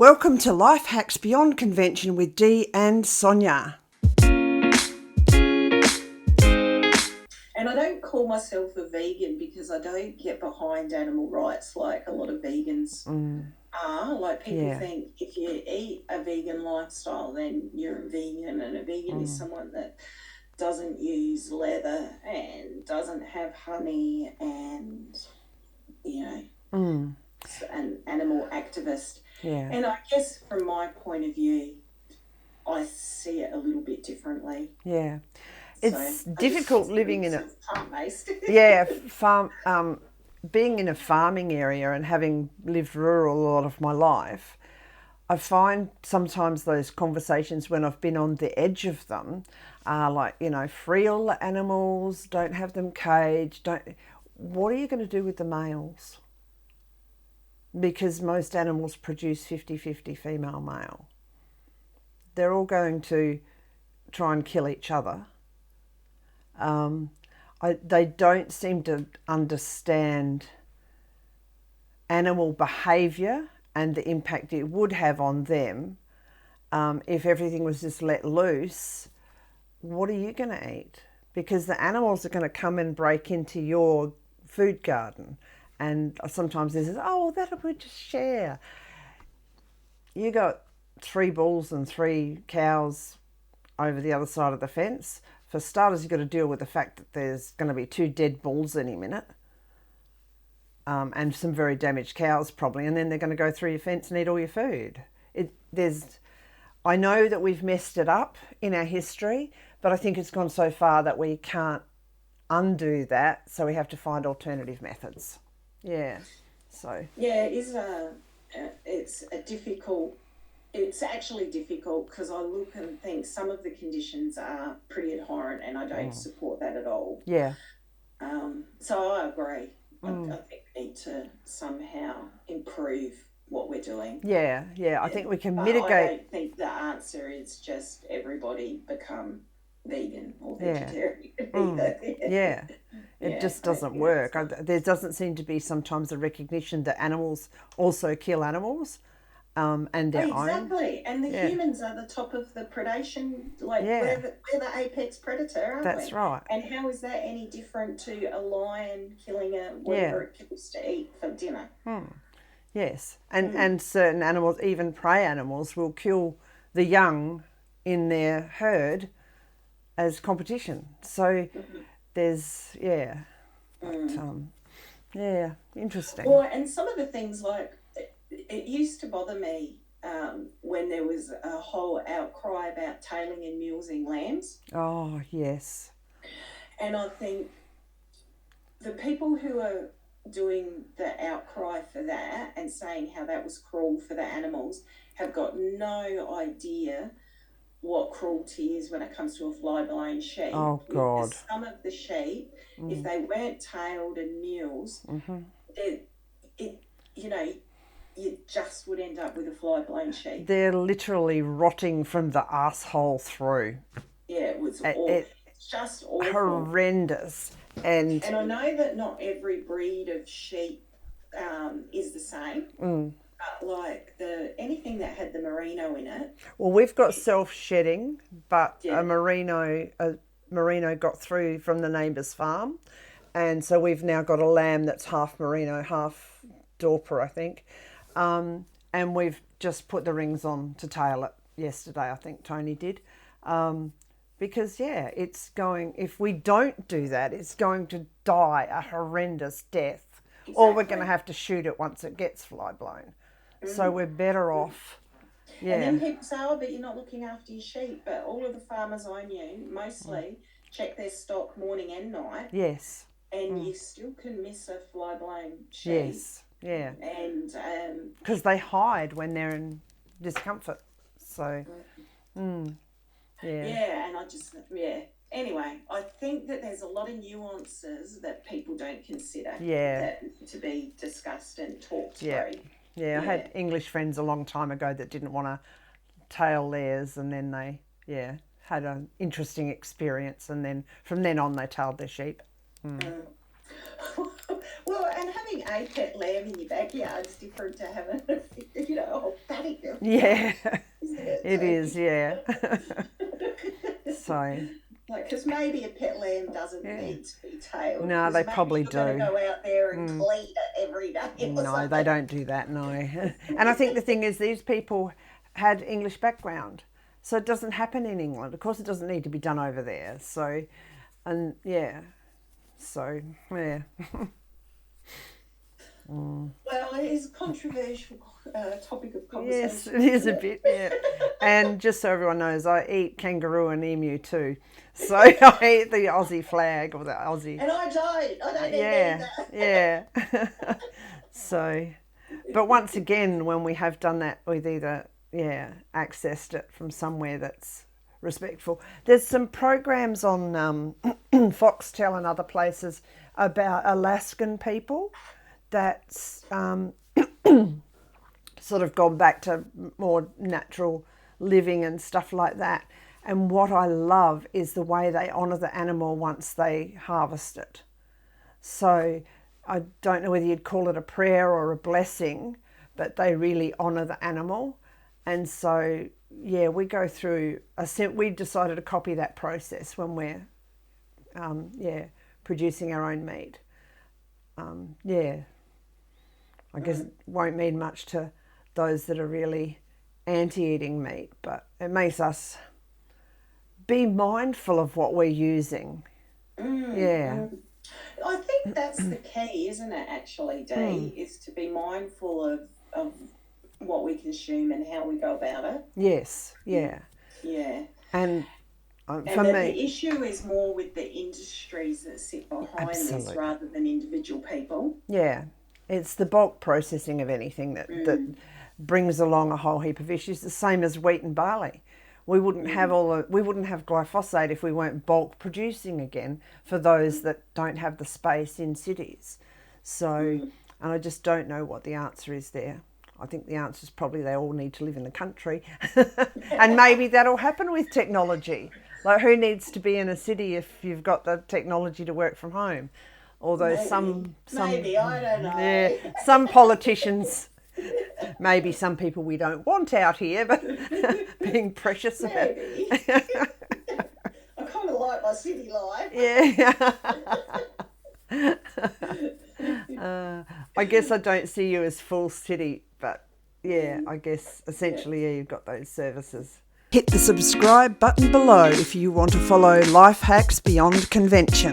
Welcome to Life Hacks Beyond Convention with Dee and Sonia. And I don't call myself a vegan because I don't get behind animal rights like a lot of vegans are. Like people think if you eat a vegan lifestyle, then you're a vegan, and a vegan is someone that doesn't use leather and doesn't have honey and, an animal activist. Yeah. And I guess from my point of view, I see it a little bit differently. Yeah. It's difficult living in a farm-based. being in a farming area and having lived rural a lot of my life. I find sometimes those conversations when I've been on the edge of them are like, free all the animals, don't have them caged, what are you going to do with the males? Because most animals produce 50-50 female male. They're all going to try and kill each other. They don't seem to understand animal behaviour and the impact it would have on them. If everything was just let loose, what are you going to eat? Because the animals are going to come and break into your food garden. And sometimes they say, that we just share. You got 3 bulls and 3 cows over the other side of the fence. For starters, you've got to deal with the fact that there's going to be 2 dead bulls any minute. And some very damaged cows probably. And then they're going to go through your fence and eat all your food. I know that we've messed it up in our history, but I think it's gone so far that we can't undo that. So we have to find alternative methods. Yeah. So. Yeah, it's actually difficult because I look and think some of the conditions are pretty abhorrent and I don't support that at all. Yeah. So I agree. I think we need to somehow improve what we're doing. Yeah. I think we can mitigate. I don't think the answer is just everybody become vegan or vegetarian. Yeah. It just doesn't work. There doesn't seem to be sometimes a recognition that animals also kill animals and their own. Exactly. And the humans are the top of the predation, we're the apex predator, aren't we? That's right. And how is that any different to a lion killing whatever it kills to eat for dinner? Yes. And certain animals, even prey animals, will kill the young in their herd as competition. So there's, interesting. Well, and some of the things it used to bother me when there was a whole outcry about tailing and mulesing lambs. Oh, yes. And I think the people who are doing the outcry for that and saying how that was cruel for the animals have got no idea what cruelty is when it comes to a fly-blown sheep. Oh, God. Because some of the sheep, if they weren't tailed and mules, you just would end up with a fly-blown sheep. They're literally rotting from the asshole through. Yeah, it was awful. It's just awful. Horrendous. And I know that not every breed of sheep is the same. But anything that had the merino in it. Well, we've got self-shedding, but a merino got through from the neighbour's farm, and so we've now got a lamb that's half merino, half Dorper, I think, and we've just put the rings on to tail it yesterday. I think Tony did, because it's going. If we don't do that, it's going to die a horrendous death, or we're going to have to shoot it once it gets fly blown. So we're better off. Yeah. And then people say, but you're not looking after your sheep. But all of the farmers I knew mostly check their stock morning and night. Yes. And you still can miss a fly-blown sheep. Yes. Yeah. And because they hide when they're in discomfort. So. Yeah. Yeah, and Anyway, I think that there's a lot of nuances that people don't consider. Yeah. That to be discussed and talked through. Yeah, I had English friends a long time ago that didn't want to tail theirs, and then they, had an interesting experience, and then from then on they tailed their sheep. Well, and having a pet lamb in your backyard is different to having, a whole paddock of Yeah, isn't it? it is, yeah. So, because maybe a pet lamb doesn't need to be tailed. no, they Maybe probably you're going to do. go out there and clean it every day or No, something. they don't do that, no. And I think the thing is, these people had English background, so it doesn't happen in England. Of course, it doesn't need to be done over there. So, and yeah, so yeah. Well, it is a controversial topic of conversation. Yes, it is a bit, yeah. And just so everyone knows, I eat kangaroo and emu too. So I eat the Aussie flag or the Aussie. And I don't Yeah, eat yeah. So, but once again, when we have done that, we've either, accessed it from somewhere that's respectful. There's some programs on Foxtel and other places about Alaskan people that's sort of gone back to more natural living and stuff like that. And what I love is the way they honour the animal once they harvest it. So I don't know whether you'd call it a prayer or a blessing, but they really honour the animal. And so, we go through, we decided to copy that process when we're, producing our own meat. I guess it won't mean much to those that are really anti-eating meat, but it makes us be mindful of what we're using. Yeah. I think that's the key, isn't it, actually, Dee, is to be mindful of what we consume and how we go about it. Yes, yeah. Yeah. And for me, the issue is more with the industries that sit behind this rather than individual people. Yeah. It's the bulk processing of anything that brings along a whole heap of issues. The same as wheat and barley. We wouldn't have glyphosate if we weren't bulk producing again for those that don't have the space in cities. So, and I just don't know what the answer is there. I think the answer is probably they all need to live in the country. And maybe that'll happen with technology. Like, who needs to be in a city if you've got the technology to work from home? Although maybe, I don't know. Yeah, some politicians, maybe some people we don't want out here, but being precious about it. I kind of like my city life. Yeah. I guess I don't see you as full city, but I guess essentially you've got those services. Hit the subscribe button below if you want to follow Life Hacks Beyond Convention.